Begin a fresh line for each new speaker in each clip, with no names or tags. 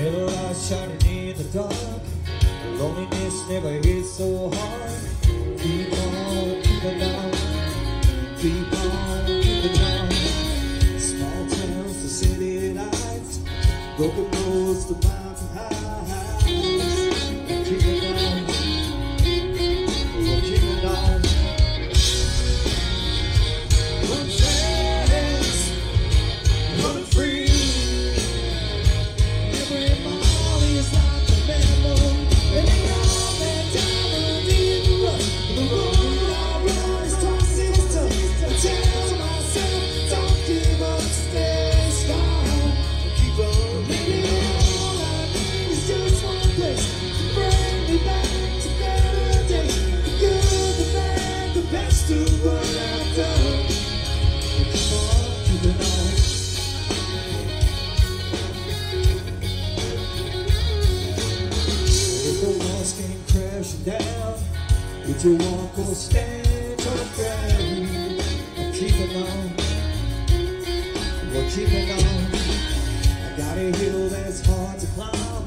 Little lights shining in the dark, loneliness never hits so hard. Keep on keeping on, keep on keeping on. Small towns to city lights, broken roads to mountain highs. Keeping on, we're keeping on. Run fast, run free. Down, would you walk or stand or ground? I'm keeping on, we're keeping on. I got a hill that's hard to climb,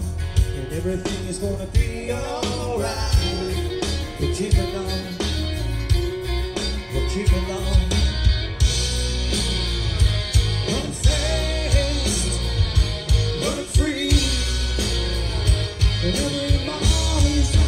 and everything is gonna be alright. We're keeping on, we're keeping on. Run fast, run free, and every mile is like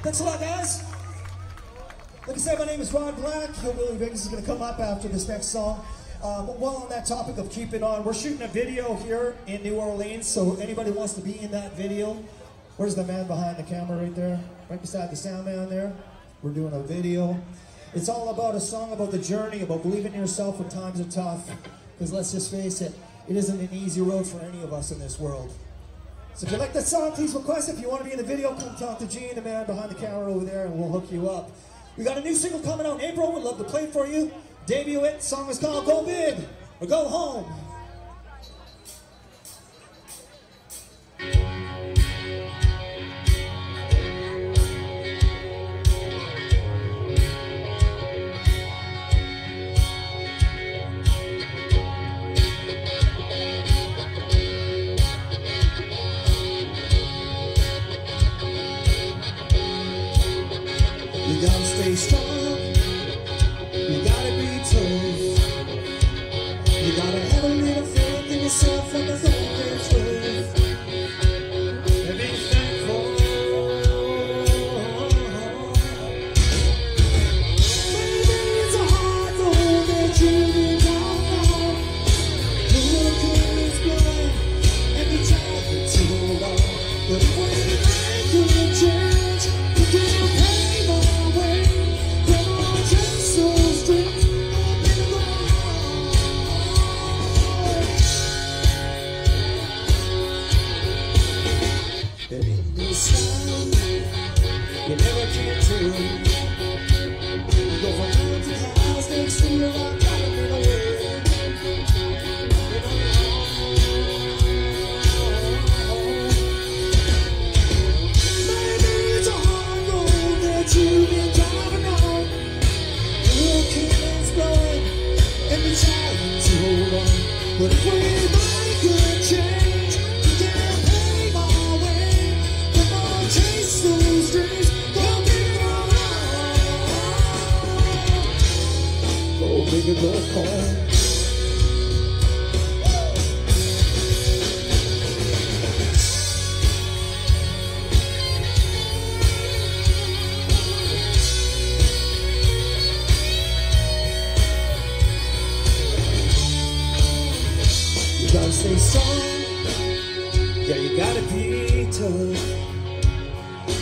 thanks a lot, guys. Like I said, my name is Ron Black. Hillbilly Vegas is going to come up after this next song. While on that topic of keeping on, we're shooting a video here in New Orleans, so anybody wants to be in that video, where's the man behind the camera right there? Right beside the sound man there. We're doing a video. It's all about a song about the journey, about believing in yourself when times are tough. Because let's just face it, it isn't an easy road for any of us in this world. So if you like that song, please request it. If you want to be in the video, come talk to Gene, the man behind the camera over there, and we'll hook you up. We got a new single coming out in April. We'd love to play it for you. Debut it. The song is called Go Big or Go Home.
You gotta stay strong, you gotta be tough, you gotta have a little faith in yourself when the going gets rough, and be thankful. Maybe it's a hard road that you don't know, the world is blind and you're trying too long, but when you make a change, you can't pay more. You never can tell. You go from town to house, next to your rock, got a little way.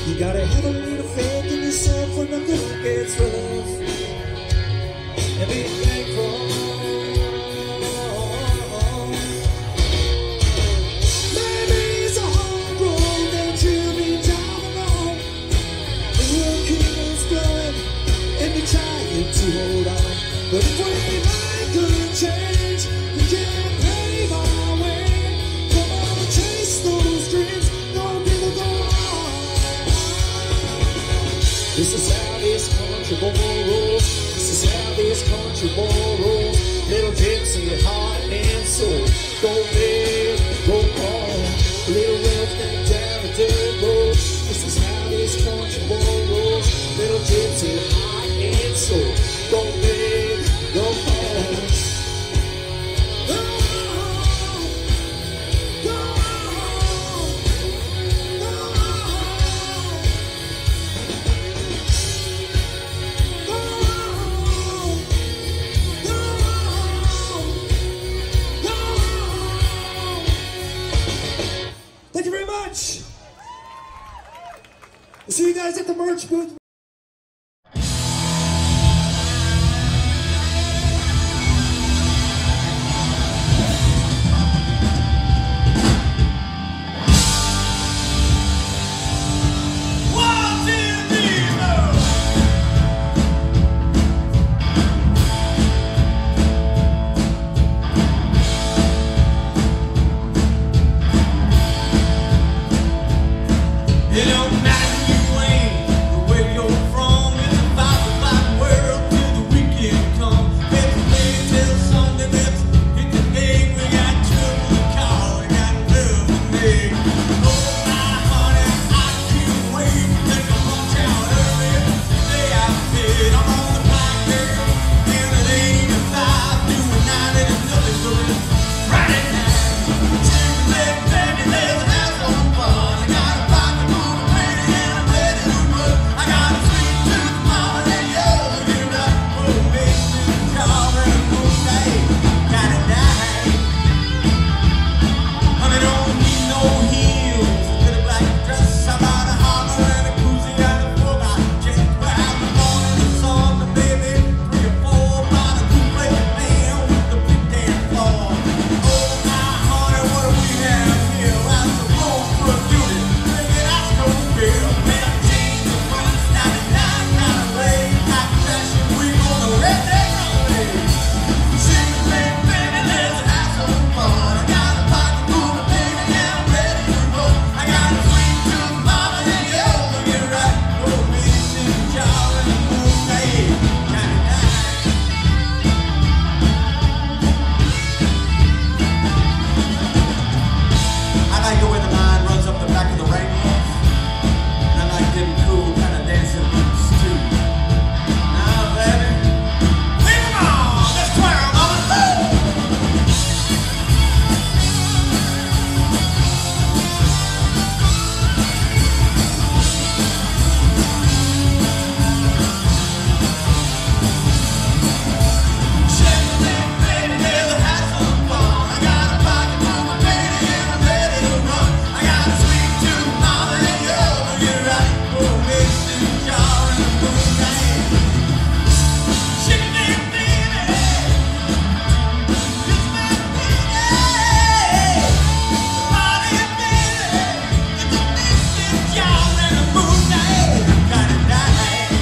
You gotta have a little faith in yourself when nothing gets rough, and be thankful. Maybe it's a hard road that you've been down alone. The world keeps going, and you're trying to hold on. But if we make a change, we can't pave our way. Come on and chase those dreams, don't people go on. This is how this country boy rolls. This is how this country boy rolls. Little gypsy, heart and soul. Go big, go home. Little roughneck down the dirt road. This is how this country boy rolls. Little gypsy, heart and soul. Go big, go home. Go home. Go home. Go home. Go home. Go home. Go home. Thank you very much. We'll see you guys at the merch booth.
It don't matter who you ain't, or where you're from. It's a fight world till the weekend come. Let's play till Sunday, let's hit the game. We got trouble to call, we got love to make. Oh my honey, I can't wait. Let's punch out early, today I fit. I'm on the black girl, and it ain't a five. Doing 9 and nothing good. Right at night, chicken leg, baby, let's have some fun. I got a pocket full of pretty and I'm ready to run. I got a sweet tooth mama and you're looking right. Oh, baby, job and a moonlight, kinda nice. Honey, don't need no heels, a little black dress. I bought a Hummer and a koozie and a 4x10. But I was born in the sun, but baby, 3 or 4 by the two-plate man with the big damn floor. Oh my honey, what do we have here? That's a roll for a duty. Look at that snow bill. Man, I changed the front, 99 kind of way. Hot fashion, we on the redneck runway. Chicken leg, baby, let's have some fun. I got a pocket full of baby and I'm ready to run. I got a sweet tooth mama and you're looking right. Oh, baby, job and a moonlight, kinda nice. I like the way the line runs up the back of the rainbow. And I like them cool kind of dancing boots too. Now, baby, leave 'em on. Let's twirl, mama. Chicken leg, baby, let's have some fun. I got a pocket full of baby and I'm ready to run. I got a sweet tooth mama and you're looking right. Oh, Mason jar and a moonlight. Chicken leg, baby, it's my baby. Party, baby, it's a Mason jar and a moonlight. Kinda nice.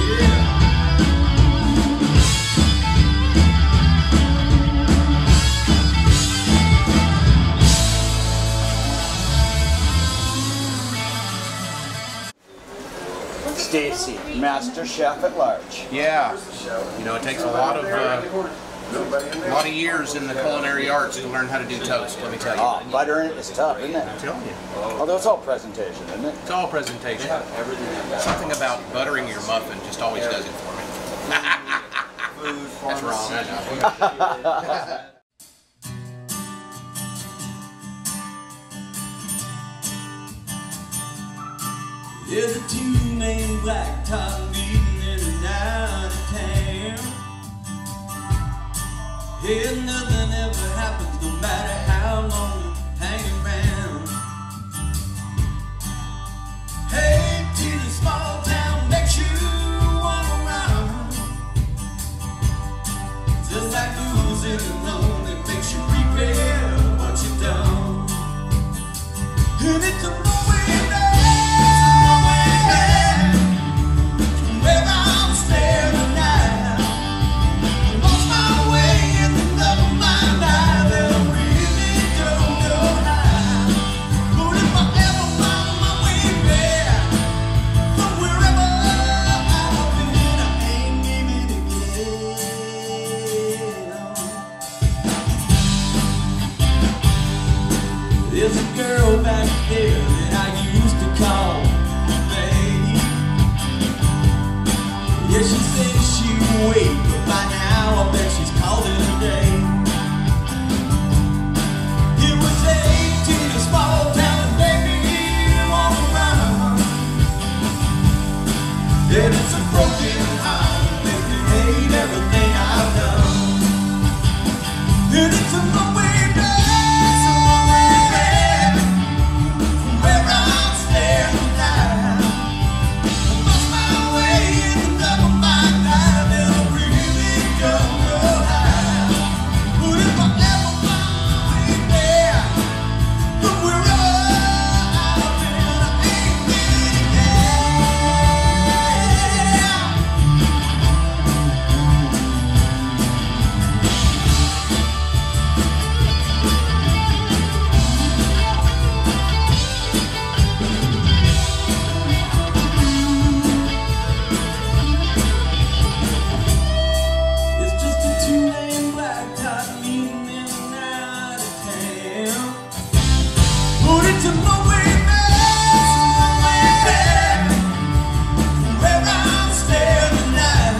Yeah.
Stacy, Master Chef at Large.
Yeah, you know, it takes a lot of years in the culinary arts to learn how to do toast, let me tell you.
Oh, buttering it is tough, isn't it?
I'm telling you.
Although it's all presentation, isn't it?
It's all presentation. Something about buttering your muffin just always does it for me. That's wrong, I know.
There's a tune named Black Top beating in and out of town. Here nothing ever happens, no matter how long you hang around. There's a girl back there that I used to call babe. Yeah, she said she would wait, but by now I bet she's called it a day. It was 18, a small town, and baby, all around. And it's a broken heart that makes me hate everything I've done. And it's a long way back, from where I'm standing now. I lost my way in the love of my life, and I really don't know how. But if I ever find my way there, from where I've been, I ain't really there. It's just a two-lane blacktop meeting in and out of town. But it's a long way back, from where I'm standing now.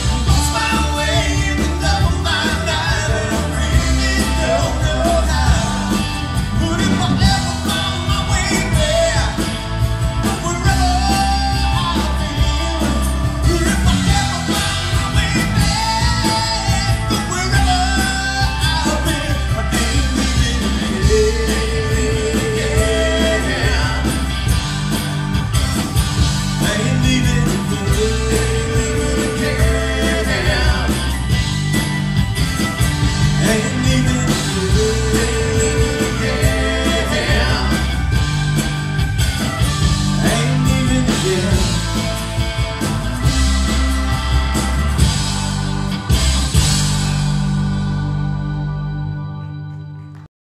I lost my way in the love of my life, and I really don't know how. But if I ever find my way back, from where I've been, but if I ever find my way back, from where I've been, I ain't leaving here. I ain't leaving here. I ain't leaving here. I ain't leaving here.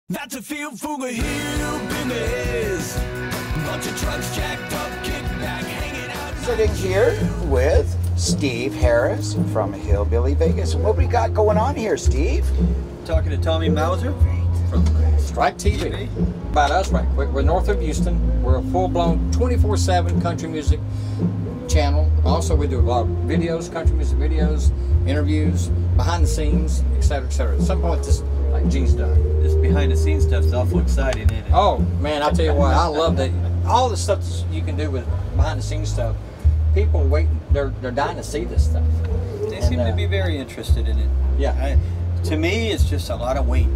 That's a field full of hillbillies. Bunch of trucks jacked up, kickback, hanging out.
Sitting here with Steve Harris from Hillbilly Vegas. What we got going on here, Steve?
Talking to Tommy Mauser from
Strike TV. About us right quick. We're north of Houston. We're a full-blown 24/7 country music channel. Also, we do a lot of videos, country music videos, interviews, behind the scenes, etc., etc. At some point, just like G's done.
this behind the scenes stuff's awful exciting, isn't it?
Oh man, I'll tell you what, I love that. All the stuff that you can do with behind the scenes stuff. People waiting, they're dying to see this stuff.
They seem to be very interested in it.
Yeah.
To me, it's just a lot of wait.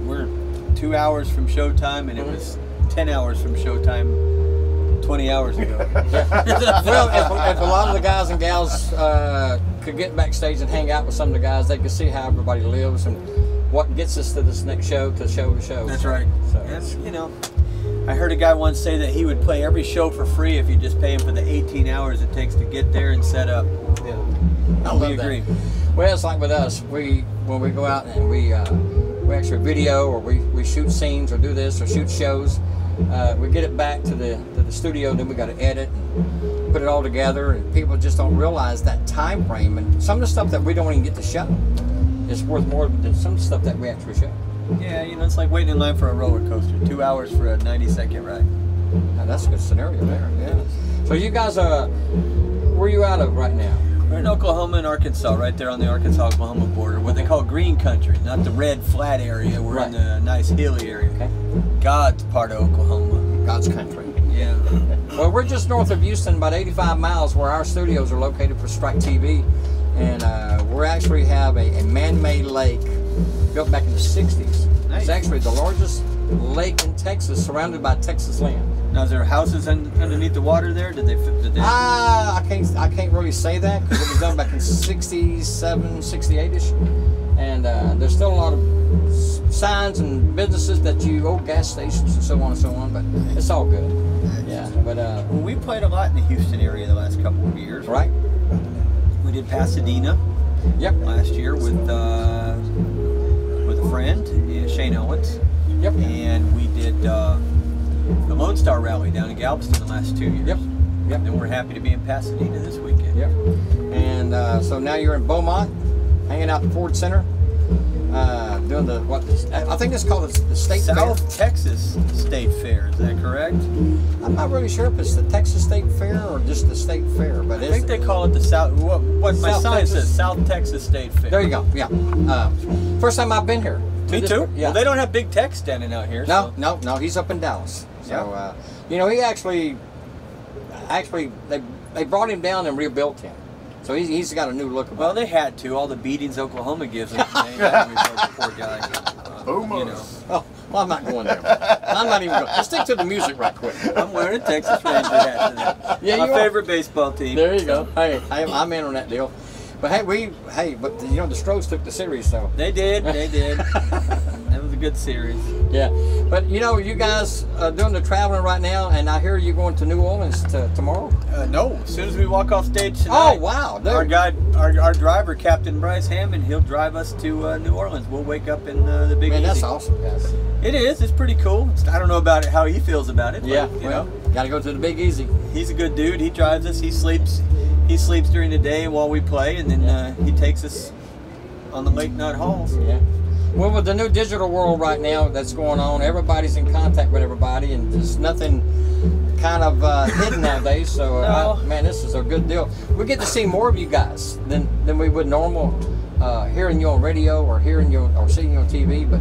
We're 2 hours from showtime, and it was 10 hours from showtime 20 hours ago.
Well, if a lot of the guys and gals could get backstage and hang out with some of the guys, they could see how everybody lives and what gets us to this next show to show to show.
That's right.
So,
And, you know, I heard a guy once say that he would play every show for free if you just pay him for the 18 hours it takes to get there and set up.
yeah.
I
love
agree.
that. Well, it's like with us. When we go out and we actually video or we shoot scenes or do this or shoot shows, we get it back to the studio. Then we got to edit and put it all together. And people just don't realize that time frame. And some of the stuff that we don't even get to show is worth more than some stuff that we actually show.
Yeah, you know, it's like waiting in line for a roller coaster. 2 hours for a 90-second ride.
Now, that's a good scenario there. Yeah. So you guys, where are you out of right now?
We're in Oklahoma and Arkansas, right there on the Arkansas-Oklahoma border, what they call green country, not the red flat area. We're
Right.
in the nice hilly area.
Okay.
God's part of Oklahoma.
God's country.
Yeah.
Well, we're just north of Houston, about 85 miles, where our studios are located for Strike TV, and we actually have a man-made lake built back in the 60s.
Nice.
It's actually the largest lake in Texas, surrounded by Texas land.
Now, is there houses underneath the water there? Did they?
I can't really say that because it was done back in 67, 68ish, and there's still a lot of signs and businesses that you old gas stations and so on and so on, but it's all good. Yeah, but
Well, we played a lot in the Houston area the last couple of years.
right.
We did Pasadena
Yep.
last year with a friend, Shane Owens.
Yep.
And we did the Lone Star Rally down in Galveston the last 2 years.
Yep. Yep.
And we're happy to be in Pasadena this weekend.
Yep. And so now you're in Beaumont, hanging out at the Ford Center. doing I think it's called the State Fair.
South Texas State Fair, is that correct?
I'm not really sure if it's the Texas State Fair or just the State Fair, but
I think they call it the South. What my
South
sign
Texas.
says, South Texas State Fair.
There you go. Yeah. First time I've been here.
Me too.
Yeah.
Well, they don't have Big Tech standing out here.
No,
so.
no, he's up in Dallas. So, you know, he actually, they brought him down and rebuilt him. So he's got a new look about
Well,
him.
they had to. All the beatings Oklahoma gives them. The poor guy. You know.
Oh, well, I'm not going there. I'm not even going. Let's stick to the music right quick.
I'm wearing a Texas Ranger hat today.
Yeah,
my
you are.
favorite baseball team.
There you go. Hey, I'm in on that deal. But but you know the Strokes took the series, so
They did. That was a good series.
yeah. But you know, you guys are doing the traveling right now, and I hear you're going to New Orleans tomorrow.
No, as soon as we walk off stage tonight.
Oh wow, dude.
Our guy, our driver, Captain Bryce Hammond, he'll drive us to New Orleans. We'll wake up in the Big
Man,
Easy.
that's awesome, guys.
It is. It's pretty cool. I don't know about how he feels about it.
Yeah,
But, you
well,
know,
got to go to the Big Easy.
he's a good dude. He drives us. He sleeps during the day while we play, and then he takes us on the late night hauls.
Yeah. Well, with the new digital world right now that's going on, everybody's in contact with everybody, and there's nothing kind of hidden nowadays. So,
No.
man, this is a good deal. We get to see more of you guys than we would normal hearing you on radio or hearing you or seeing you on TV. But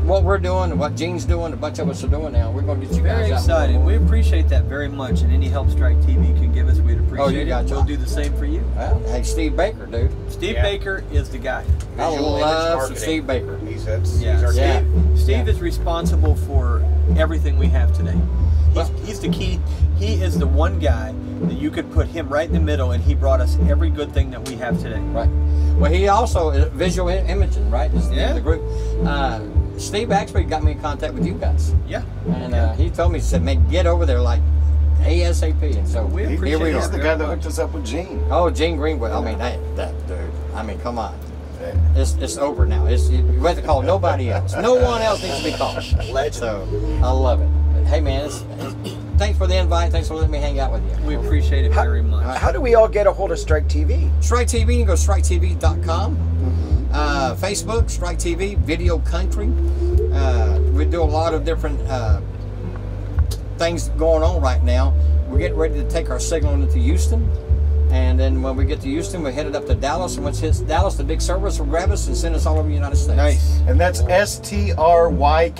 what we're doing and what Gene's doing, a bunch of us are doing now, we're going to get you
Very
guys
excited.
out.
We appreciate that very much, and any help Strike TV can give us, we'd appreciate
you
it.
got
We'll do the same for you.
Well, hey, Steve Baker, dude.
Steve Baker is the guy.
I
Visual image
love some
marketing.
Steve Baker.
He's
Yeah,
our
Yeah.
Steve is responsible for everything we have today. He's the key. He is the one guy that you could put him right in the middle, and he brought us every good thing that we have today.
Right. Well, he also visual imaging, right? Is the name of the group. Steve actually got me in contact with you guys,
Yeah.
and he told me, he said, "Man, get over there like ASAP." And so
We
here
appreciate
we
it.
are.
He's the guy that hooked us up with Gene.
Oh, Gene Greenwood. I mean, that dude. I mean, come on. It's over now. You have to call nobody else. No one else needs to be called. So I love it. But, hey, man, thanks for the invite. Thanks for letting me hang out with you.
We appreciate it very much.
How do we all get a hold of Strike TV?
Strike TV, you can go striketv.com. Facebook, Strike TV, Video Country. We do a lot of different things going on right now. We're getting ready to take our signal into Houston. And then when we get to Houston, we're headed up to Dallas. And once it hits Dallas, the big service will grab us and send us all over the United States.
Nice.
And that's STRYK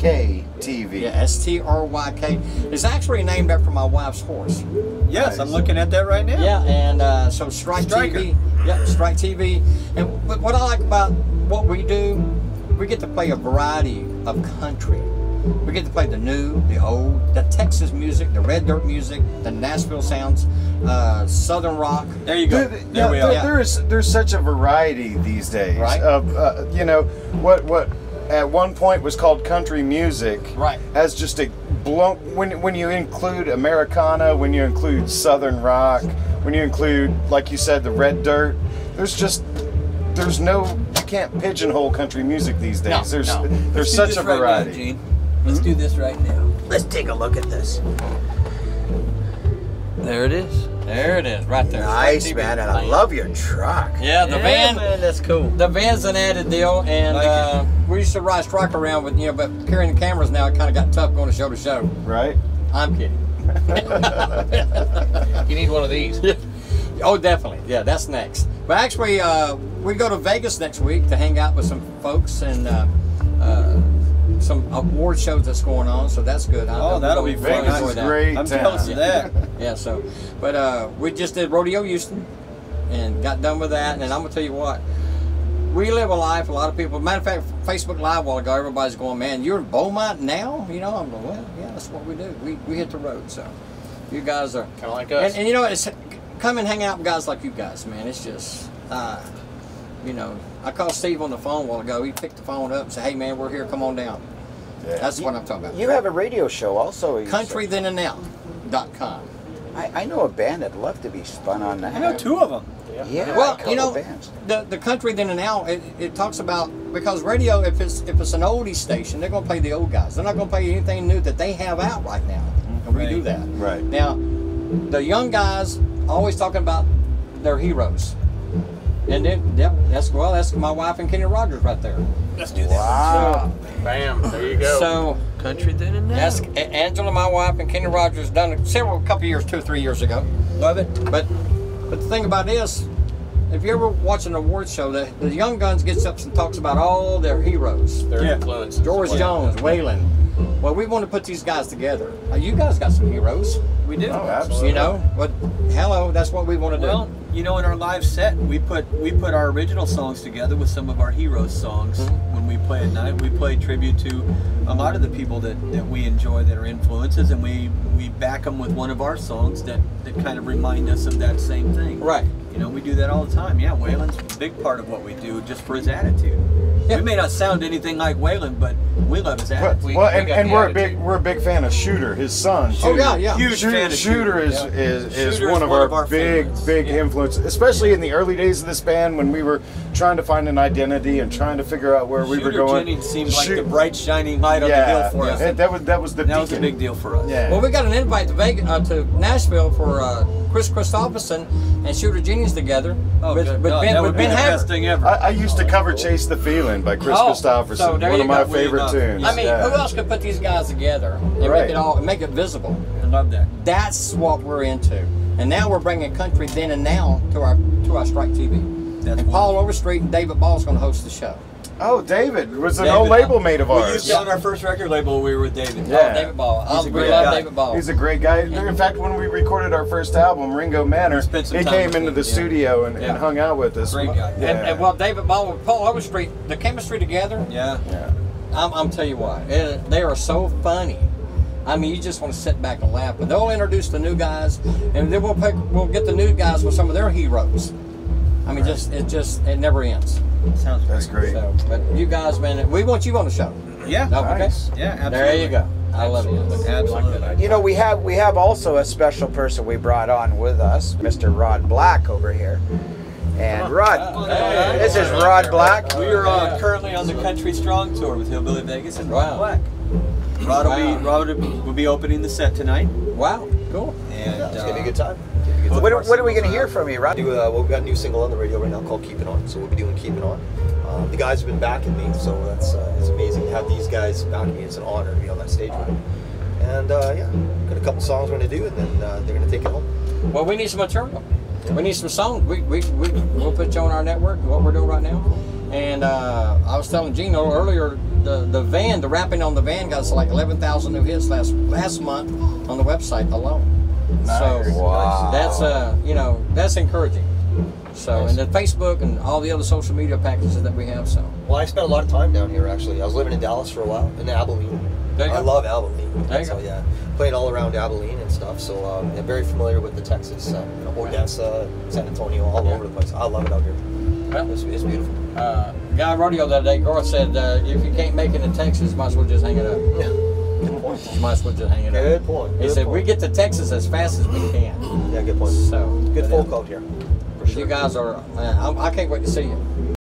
TV.
Yeah, STRYK. It's actually named after my wife's horse.
Yes, I'm looking at that right now.
Yeah, and so Strike
Striker.
TV. Yep, Strike TV. And what I like about what we do, we get to play a variety of country. We get to play the new, the old, the Texas music, the red dirt music, the Nashville sounds, Southern rock.
There you go. There we are.
There's such a variety these days
Right.
of what at one point was called country music.
Right.
Has just a blown when you include Americana, when you include Southern rock, when you include, like you said, the red dirt. There's no, you can't pigeonhole country music these days.
No.
There's such a variety.
Gene. Let's do this right now.
Let's take a look at this.
There it is.
There it is, right there.
Nice,
Strike TV.
man, and I love your truck.
Yeah, the van.
man, that's cool.
The van's an added deal, and
Like
we used to ride Strike around with, but carrying the cameras now, it kind of got tough going to show.
Right?
I'm kidding.
You need one of these.
Oh, definitely. Yeah, that's next. But actually, we go to Vegas next week to hang out with some folks and some award shows that's going on. So that's good.
Oh, that'll be
really
fun.
Vegas
enjoy
is
that.
great.
I'm jealous of that.
Yeah. So, but we just did Rodeo Houston and got done with that. And I'm gonna tell you what. We live a life. A lot of people. Matter of fact, Facebook Live a while ago, everybody's going, "Man, you're in Beaumont now?" I'm going, "Well, yeah, that's what we do. We hit the road." So, you guys are
Kind of like us.
and it's come and hang out with guys like you guys, man. It's just, I called Steve on the phone a while ago. He picked the phone up and said, "Hey, man, we're here. Come on down."
Yeah.
That's what I'm talking about.
You have a radio show also. you said.
CountryThenandNow.com.
I know a band that'd love to be spun on that.
I know two of them.
Yeah,
Well,
a couple bands.
the Country Then and Now, it talks about, because radio, if it's an oldie station, they're gonna play the old guys. They're not gonna play anything new that they have out right now, and we do that.
Right.
Now, the young guys always talking about their heroes. And then, yep, that's my wife and Kenny Rogers right there.
Let's do that.
Wow.
Bam, there you go.
So
Country then and now.
that's Angela, my wife, and Kenny Rogers done it couple years, 2 or 3 years ago.
Love it.
But the thing about this, if you ever watch an award show, the Young Guns gets up and talks about all their heroes.
Their influences.
George Jones, Waylon. Well, we want to put these guys together. You guys got some heroes.
We do.
Oh, absolutely.
You know, but hello, that's what we want to do.
Well, you know, in our live set, we put our original songs together with some of our heroes songs. When we play at night, we play tribute to a lot of the people that we enjoy that are influences, and we back them with one of our songs that kind of remind us of that same thing.
Right.
You know, we do that all the time. Yeah, Waylon's a big part of what we do just for his attitude.
Yeah.
We may not sound anything like Waylon, but we love his attitude.
Well, and we're a big fan of Shooter, his son. Too.
Oh yeah.
Huge fan of
Shooter is
Shooter
one of our big
favorites.
influences, especially in the early days of this band when we were trying to find an identity and trying to figure out where we were
Shooter
going.
Jennings seemed like the bright shining light on the hill for us.
That was the
That was a
beacon.
big deal for us.
Yeah.
Well, we got an invite to Nashville for Chris Christopherson and Shooter Jennings together.
Oh,
with
good
Ben,
God, that
with
would be
Ben
the
Haver.
best thing ever.
I used to cover "Chase the Feeling" by Chris Christopherson,
so there
one
you
of my
go.
favorite tunes.
I mean,
yeah.
who else could put these guys together and
Right.
make it visible?
I love that.
That's what we're into. And now we're bringing country then and now to our Strike TV.
That's
and Paul Overstreet and David Ball is going to host the show.
Oh, David was an
David,
old label mate of
We
ours.
used to on our first record label. We were with David.
Yeah.
Oh, David Ball.
He's a
We
great
love
guy.
David Ball.
He's a great guy. In fact, when we recorded our first album, Ringo Manor,
spent some
he
time
came
with
into
him,
the
yeah.
studio and
Yeah.
hung out with us.
Great guy.
Yeah.
And well, David Ball with Paul Overstreet, the chemistry together,
Yeah.
Yeah.
I'm telling you what, they are so funny. I mean, you just want to sit back and laugh. But they'll introduce the new guys, and then we'll get the new guys with some of their heroes. I mean, it never ends.
Sounds great.
That's great.
So, but you guys, man, we want you on the show.
Yeah.
Oh, okay.
Nice.
Yeah, absolutely.
There you go. I love it.
Absolutely.
You know, we have also a special person we brought on with us, Mr. Rod Black over here. And Rod, this is Rod Black.
We are currently on the Country Strong Tour with Hillbilly Vegas and Rod
Wow.
Black. Rod will be opening the set tonight.
Wow, cool.
And
It's gonna be a good time. It's gonna be a good time.
What are we going to hear from you, Rod?
Well, we've got a new single on the radio right now called "Keep It On," so we'll be doing "Keep It On." The guys have been backing me, so that's it's amazing to have these guys backing me. It's an honor to be on that stage with them. And yeah, got a couple songs we're gonna do, and then they're gonna take it home.
Well, we need some material. We need some songs. We'll put you on our network, what we're doing right now. And I was telling Gino earlier, the rapping on the van got us like 11,000 new hits last month on the website alone.
Nice.
So
Wow.
that's that's encouraging. So
Nice.
and the Facebook and all the other social media packages that we have. So
Well, I spent a lot of time down here actually. I was living in Dallas for a while, in Abilene.
There you
I
go.
love Abilene.
There you
So
go.
yeah, played all around Abilene and stuff. So I'm very familiar with the Texas, Odessa, San Antonio, all over the place. I love it out here.
Well,
It's beautiful.
guy on rodeo the other day, Gore said, if you can't make it in Texas, might as well just hang it up.
Yeah. Good point.
You might as well just hang it up.
Good point.
He
Good
said,
point.
we get to Texas as fast as we can.
Yeah, good point.
So
Good
but,
folk out here. For sure.
you guys are, man, I can't wait to see you.